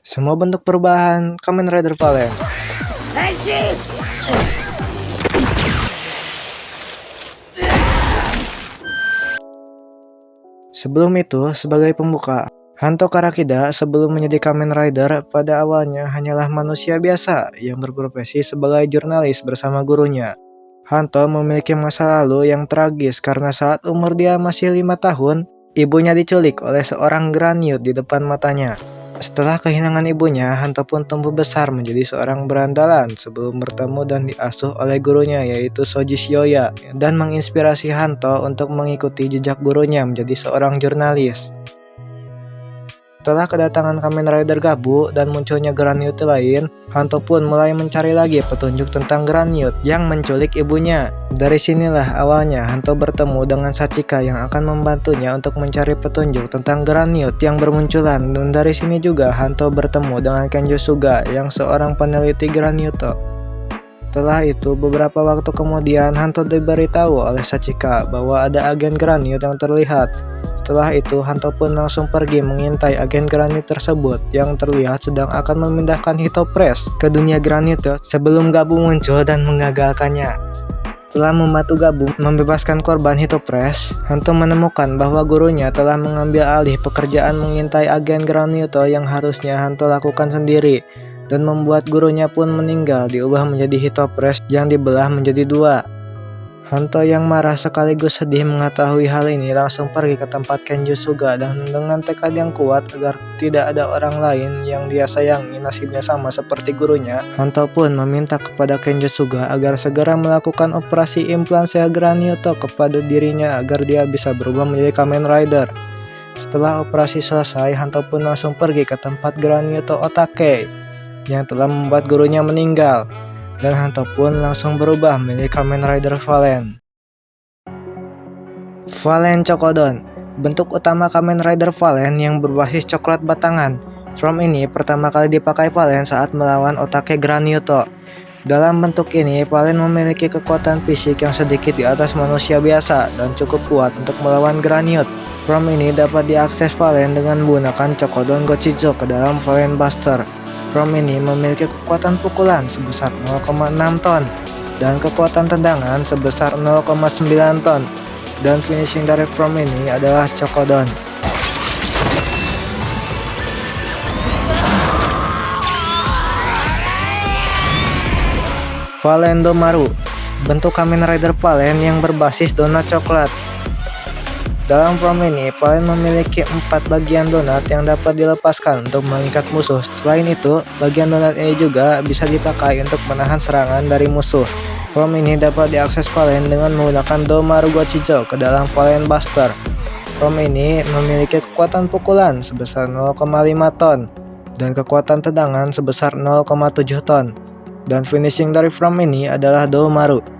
Semua bentuk perubahan Kamen Rider Valen. Sebelum itu, sebagai pembuka, Hanto Karakida sebelum menjadi Kamen Rider pada awalnya hanyalah manusia biasa yang berprofesi sebagai jurnalis bersama gurunya. Hanto memiliki masa lalu yang tragis karena saat umur dia masih 5 tahun, ibunya diculik oleh seorang granyut di depan matanya. Setelah kehilangan ibunya, Hanto pun tumbuh besar menjadi seorang berandalan sebelum bertemu dan diasuh oleh gurunya yaitu Soji Shioya dan menginspirasi Hanto untuk mengikuti jejak gurunya menjadi seorang jurnalis. Setelah kedatangan Kamen Rider Gabu dan munculnya Granyut lain, Hanto pun mulai mencari lagi petunjuk tentang Granyut yang menculik ibunya. Dari sinilah awalnya Hanto bertemu dengan Sachika yang akan membantunya untuk mencari petunjuk tentang Granyut yang bermunculan, dan dari sini juga Hanto bertemu dengan Kenjo Suga yang seorang peneliti Granyuto. Setelah itu, beberapa waktu kemudian Hanto diberitahu oleh Sachika bahwa ada agen Granyut yang terlihat. Setelah itu, Hanto pun langsung pergi mengintai agen Granyut tersebut yang terlihat sedang akan memindahkan Hito Press ke dunia Granyut sebelum Gabu muncul dan mengagalkannya. Setelah membantu Gabu membebaskan korban Hito Press, Hanto menemukan bahwa gurunya telah mengambil alih pekerjaan mengintai agen Granyut yang harusnya Hanto lakukan sendiri, dan membuat gurunya pun meninggal diubah menjadi Hito Press yang dibelah menjadi dua. Hanto yang marah sekaligus sedih mengetahui hal ini langsung pergi ke tempat Kenjo Suga dan dengan tekad yang kuat agar tidak ada orang lain yang dia sayangi nasibnya sama seperti gurunya, Hanto pun meminta kepada Kenjo Suga agar segera melakukan operasi implan sel Granyuto kepada dirinya agar dia bisa berubah menjadi Kamen Rider. Setelah operasi selesai, Hanto pun langsung pergi ke tempat Granyuto Otake yang telah membuat gurunya meninggal, dan Hanto pun langsung berubah menjadi Kamen Rider Valen. Valen Chokodon, bentuk utama Kamen Rider Valen yang berbasis coklat batangan. Form ini pertama kali dipakai Valen saat melawan Otake Granyuto. Dalam bentuk ini, Valen memiliki kekuatan fisik yang sedikit di atas manusia biasa dan cukup kuat untuk melawan Granyut. Form ini dapat diakses Valen dengan menggunakan Chokodon Gochijo ke dalam Valen Buster. Form ini memiliki kekuatan pukulan sebesar 0,6 ton dan kekuatan tendangan sebesar 0,9 ton, dan finishing dari form ini adalah Chokodon. Valen Domaru, bentuk Kamen Rider Valen yang berbasis donat coklat. Dalam form ini, Valen memiliki 4 bagian donat yang dapat dilepaskan untuk mengikat musuh. Selain itu, bagian donat ini juga bisa dipakai untuk menahan serangan dari musuh. Form ini dapat diakses Valen dengan menggunakan Domaru Gochijo ke dalam Valen Buster. Form ini memiliki kekuatan pukulan sebesar 0,5 ton dan kekuatan tendangan sebesar 0,7 ton. Dan finishing dari form ini adalah Domaru.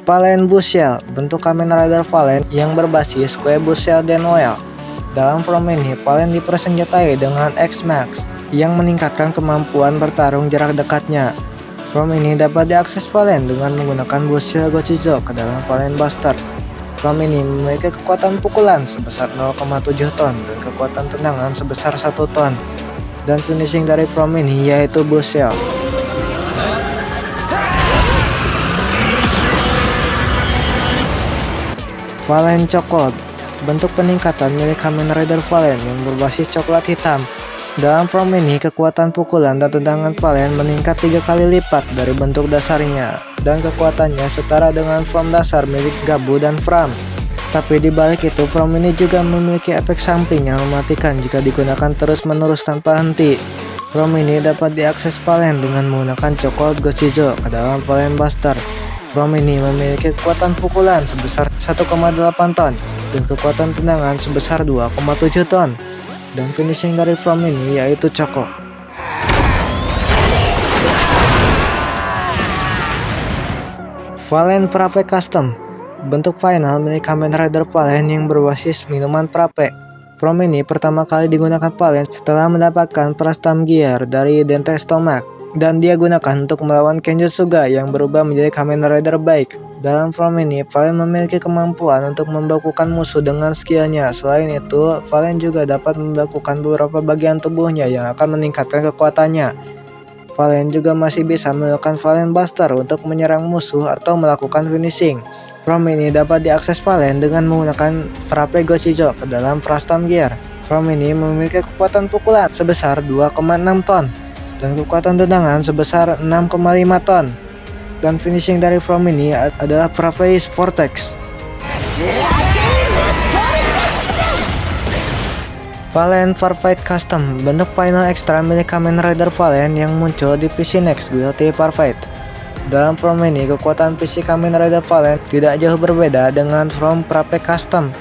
Valen Bushell, bentuk Kamen Rider Valen yang berbasis kue Bushell de Noël. Dalam form ini, Valen dipersenjatai dengan X-Max yang meningkatkan kemampuan bertarung jarak dekatnya. Form ini dapat diakses Valen dengan menggunakan Bushell Gochijo ke dalam Valen Buster. Form ini memiliki kekuatan pukulan sebesar 0,7 ton dan kekuatan tendangan sebesar 1 ton. Dan finishing dari form ini yaitu Bushell. Valen Coklat, bentuk peningkatan milik Kamen Rider Valen yang berbasis coklat hitam. Dalam form ini, kekuatan pukulan dan tendangan Valen meningkat 3 kali lipat dari bentuk dasarnya, dan kekuatannya setara dengan form dasar milik Gabu dan Fram. Tapi di balik itu, form ini juga memiliki efek samping yang mematikan jika digunakan terus-menerus tanpa henti. Form ini dapat diakses Valen dengan menggunakan Coklat Gochijo ke dalam Valen Buster. Form ini memiliki kekuatan pukulan sebesar 1,8 ton dan kekuatan tendangan sebesar 2,7 ton. Dan finishing dari form ini yaitu Choco. Valen Frappe Custom, bentuk final milik Kamen Rider Valen yang berbasis minuman frappe. Form ini pertama kali digunakan Valen setelah mendapatkan Prastam Gear dari Dente Stomach, dan dia gunakan untuk melawan Kenjo Suga yang berubah menjadi Kamen Rider baik. Dalam form ini, Valen memiliki kemampuan untuk membekukan musuh dengan skillnya. Selain itu, Valen juga dapat membekukan beberapa bagian tubuhnya yang akan meningkatkan kekuatannya. Valen juga masih bisa melakukan Valen Buster untuk menyerang musuh atau melakukan finishing. Form ini dapat diakses Valen dengan menggunakan frappe Gochijo ke dalam Frastam Gear. Form ini memiliki kekuatan pukulan sebesar 2,6 ton dan kekuatan tendangan sebesar 6,5 ton. Dan finishing dari form ini adalah Praveis Vortex. Valen Farfight Custom, bentuk final ekstra milik Kamen Rider Valen yang muncul di PC Next Guilty Farfight. Dalam form ini, kekuatan PC Kamen Rider Valen tidak jauh berbeda dengan form Prape Custom.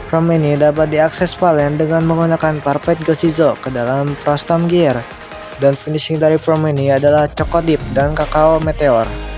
Form ini dapat diakses Valen dengan menggunakan Farfight Gochijo ke dalam Frastam Gear. Dan finishing dari form ini adalah Choco Dip dan Kakao Meteor.